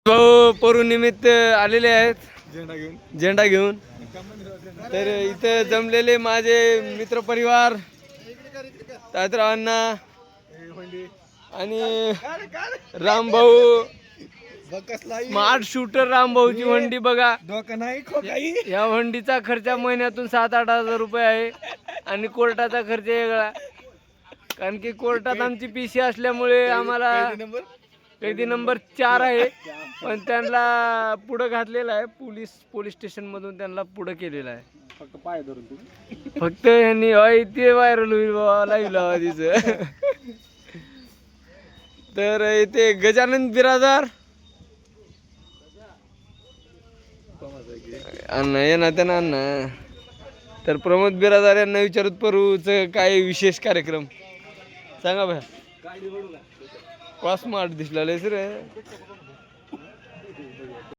भाऊ परू निमित्त आलेले आहेत झेंडा घेऊन. तर इथं जमलेले माझे मित्र परिवार तात्रा अण्णा आणि रामभाऊ स्मार्ट शूटर रामभाऊची वंडी बघा. या वंडीचा खर्च महिन्यातून 7-8 हजार रुपये आहे आणि कोर्टाचा खर्च वेगळा. कारण की कोर्टात आमची पीसी असल्यामुळे आम्हाला कैदी नंबर 4 आहे. पण त्यांना पुढं घातलेला आहे पोलीस स्टेशन मधून त्यांना पुढं केलेलं आहे. फक्त पाय धरून फक्त यांनी ते व्हायरल होईल बाबा लाईव्ह लावा तिचं. तर इथे गजानन बिरादार अण्णा ये ना त्यांना अण्णा. तर प्रमोद बिरादार यांना विचारत परूच काय विशेष कार्यक्रम सांगा भया. कॉस्मार्ट दिसला सर.